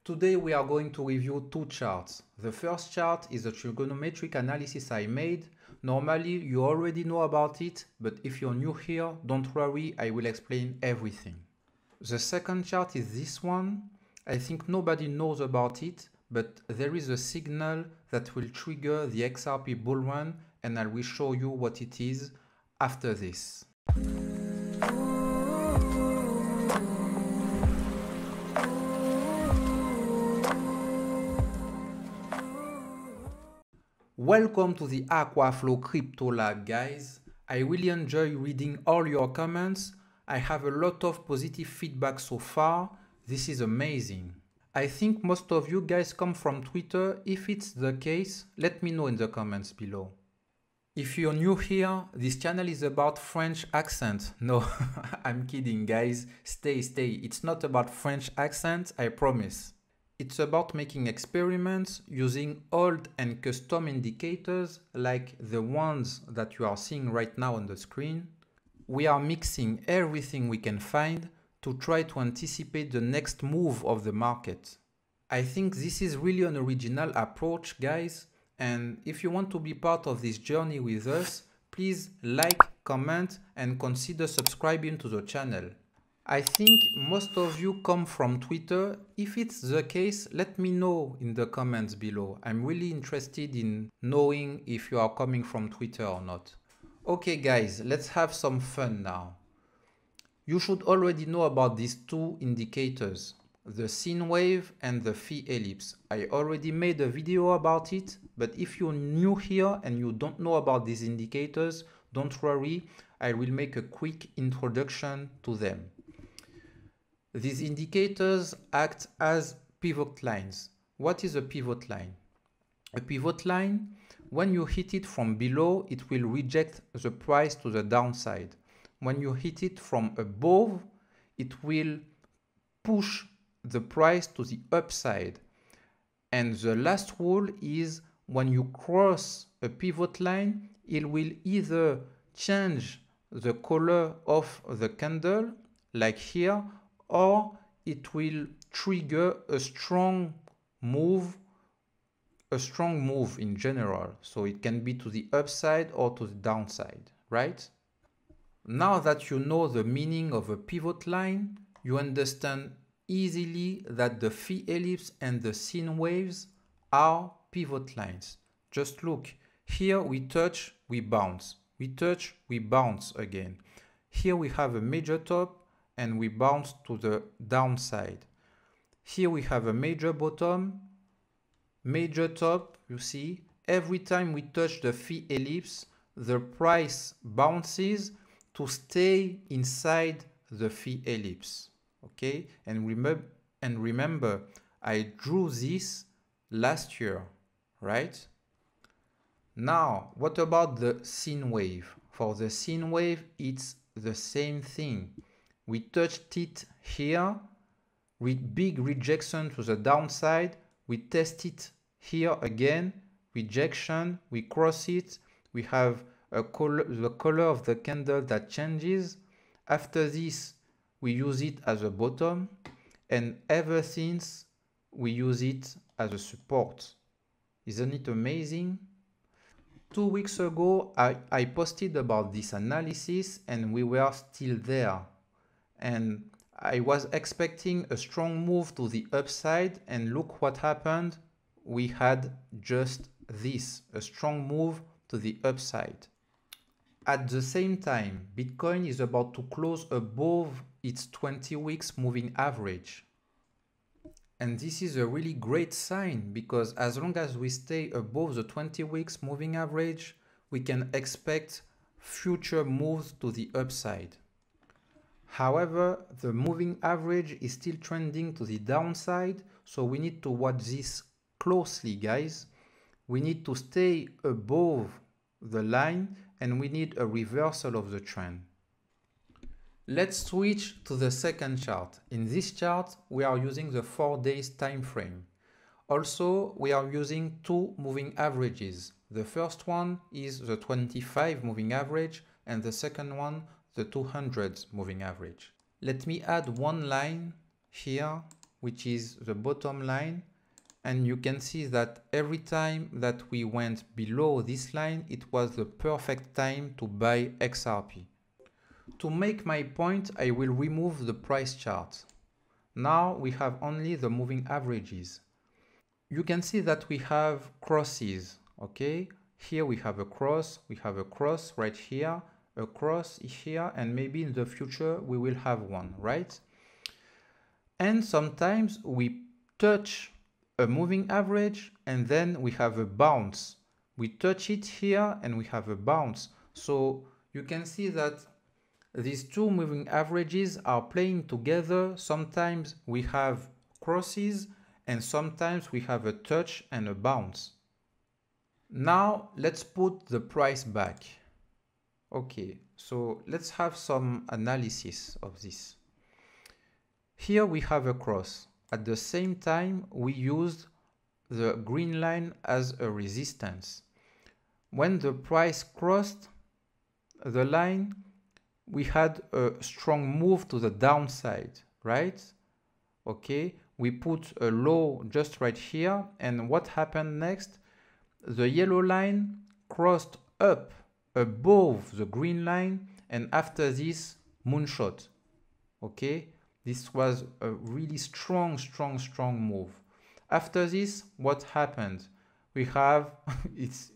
Today we are going to review two charts. The first chart is a trigonometric analysis I made. Normally you already know about it, but if you're new here, don't worry, I will explain everything. The second chart is this one. I think nobody knows about it, but there is a signal that will trigger the XRP bull run, and I will show you what it is after this. Welcome to the Aquaflow Crypto Lab, guys. I really enjoy reading all your comments. I have a lot of positive feedback so far. This is amazing. I think most of you guys come from Twitter. If it's the case, let me know in the comments below. If you're new here, this channel is about French accent. No, I'm kidding, guys. Stay. It's not about French accent, I promise. It's about making experiments using old and custom indicators like the ones that you are seeing right now on the screen. We are mixing everything we can find to try to anticipate the next move of the market. I think this is really an original approach, guys. And if you want to be part of this journey with us, please like, comment, and consider subscribing to the channel. I think most of you come from Twitter. If it's the case, let me know in the comments below. I'm really interested in knowing if you are coming from Twitter or not. Okay guys, let's have some fun now. You should already know about these two indicators, the sine wave and the phi ellipse. I already made a video about it, but if you're new here and you don't know about these indicators, don't worry, I will make a quick introduction to them. These indicators act as pivot lines. What is a pivot line? A pivot line, when you hit it from below, it will reject the price to the downside. When you hit it from above, it will push the price to the upside. And the last rule is when you cross a pivot line, it will either change the color of the candle, like here, or it will trigger a strong move in general. So it can be to the upside or to the downside, right? Now that you know the meaning of a pivot line, you understand easily that the phi ellipse and the sine waves are pivot lines. Just look, here we touch, we bounce. We touch, we bounce again. Here we have a major top, and we bounce to the downside. Here we have a major bottom, major top, you see. Every time we touch the phi ellipse, the price bounces to stay inside the phi ellipse, okay? And remember, I drew this last year, right? Now, what about the sine wave? For the sine wave, it's the same thing. We touched it here with big rejection to the downside. We test it here again, rejection, we cross it. We have the color of the candle that changes. After this, we use it as a bottom, and ever since, we use it as a support. Isn't it amazing? 2 weeks ago, I posted about this analysis, and we were still there. And I was expecting a strong move to the upside, and look what happened. We had just this, a strong move to the upside. At the same time, Bitcoin is about to close above its 20 weeks moving average. And this is a really great sign, because as long as we stay above the 20 weeks moving average, we can expect future moves to the upside. However, the moving average is still trending to the downside, so we need to watch this closely, guys. We need to stay above the line, and we need a reversal of the trend. Let's switch to the second chart. In this chart, we are using the 4 days time frame. Also, we are using two moving averages. The first one is the 25 moving average, and the second one, the 200 moving average. Let me add one line here which is the bottom line. And you can see that every time that we went below this line, it was the perfect time to buy XRP. To make my point, I will remove the price chart. Now we have only the moving averages. You can see that we have crosses, okay? Here we have a cross right here, a cross here, and maybe in the future we will have one, right? And sometimes we touch a moving average and then we have a bounce. We touch it here and we have a bounce. So you can see that these two moving averages are playing together. Sometimes we have crosses and sometimes we have a touch and a bounce. Now let's put the price back. Okay, so let's have some analysis of this. Here we have a cross. At the same time, we used the green line as a resistance. When the price crossed the line, we had a strong move to the downside, right? Okay, we put a low just right here, and what happened next? The yellow line crossed up above the green line, and after this, moonshot. Okay, this was a really strong move. After this, what happened? We have, it's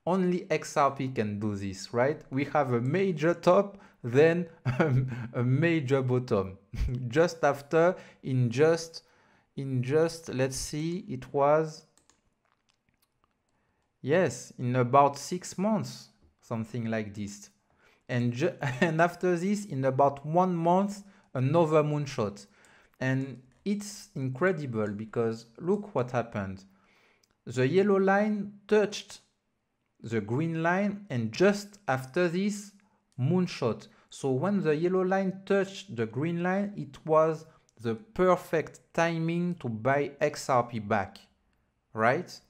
only XRP can do this, right? We have a major top, then a major bottom. Just after, in just, let's see, it was, yes, in about 6 months, something like this. And after this, in about 1 month, another moonshot. And it's incredible because look what happened. The yellow line touched the green line, and just after this, moonshot. So when the yellow line touched the green line, it was the perfect timing to buy XRP back, right?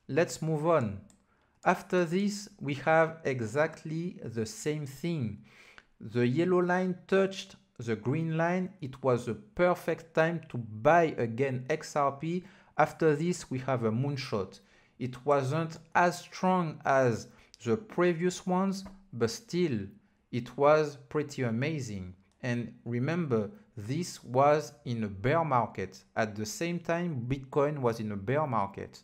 Let's move on. After this, we have exactly the same thing. The yellow line touched the green line. It was a perfect time to buy again XRP. After this, we have a moonshot. It wasn't as strong as the previous ones, but still, it was pretty amazing. And remember, this was in a bear market. At the same time, Bitcoin was in a bear market.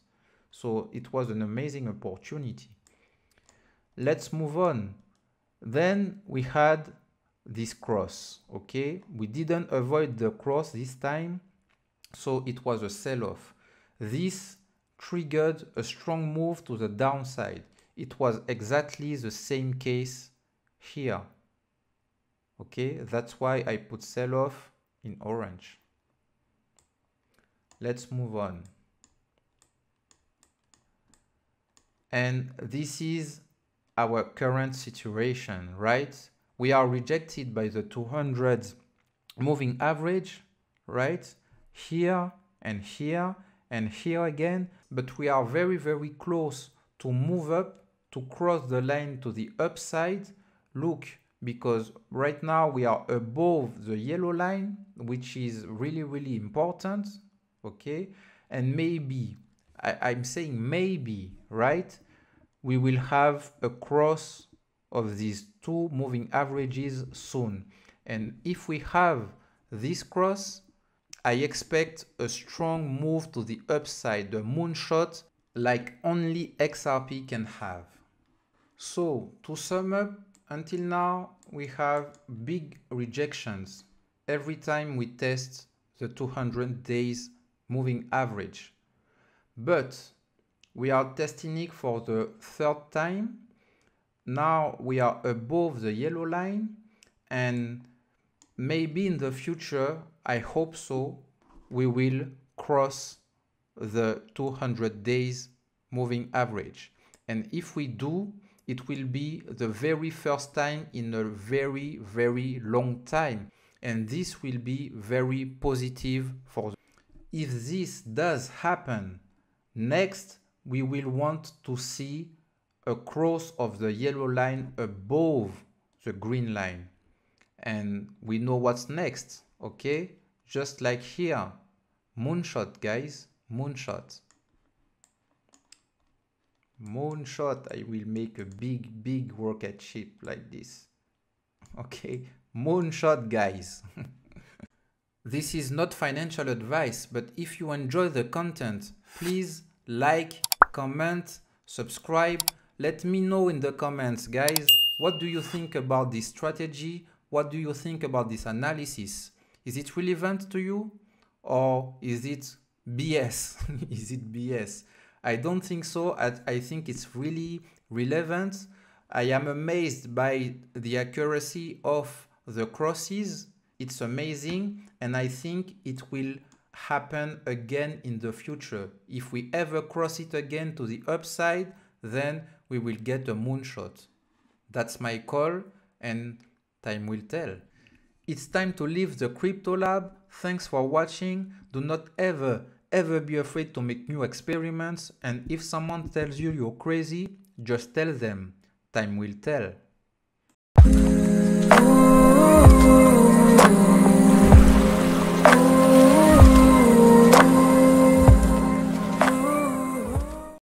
So it was an amazing opportunity. Let's move on. Then we had this cross, okay? We didn't avoid the cross this time, so it was a sell-off. This triggered a strong move to the downside. It was exactly the same case here. Okay, that's why I put sell-off in orange. Let's move on. And this is our current situation, right? We are rejected by the 200 moving average, right? Here and here and here again, but we are very, very close to move up, to cross the line to the upside. Look, because right now we are above the yellow line, which is really, really important, okay? And maybe, I'm saying maybe, right? We will have a cross of these two moving averages soon. And if we have this cross, I expect a strong move to the upside, the moonshot, like only XRP can have. So to sum up, until now, we have big rejections every time we test the 200 days moving average. But we are testing it for the third time. Now we are above the yellow line, and maybe in the future, I hope so, we will cross the 200 days moving average. And if we do, it will be the very first time in a very, very long time. And this will be very positive for. If this does happen, next we will want to see a cross of the yellow line above the green line. And we know what's next, okay? Just like here, Moonshot, guys. Moonshot. Moonshot. I will make a big workout sheet like this. Okay. Moonshot, guys. This is not financial advice, but if you enjoy the content, please like, comment, subscribe. Let me know in the comments, guys. What do you think about this strategy? What do you think about this analysis? Is it relevant to you? Or is it BS? Is it BS? I don't think so. I think it's really relevant. I am amazed by the accuracy of the crosses. It's amazing, and I think it will happen again in the future. If we ever cross it again to the upside, then we will get a moonshot. That's my call, and time will tell. It's time to leave the Crypto Lab. Thanks for watching. Do not ever be afraid to make new experiments, and if someone tells you you're crazy, just tell them. Time will tell.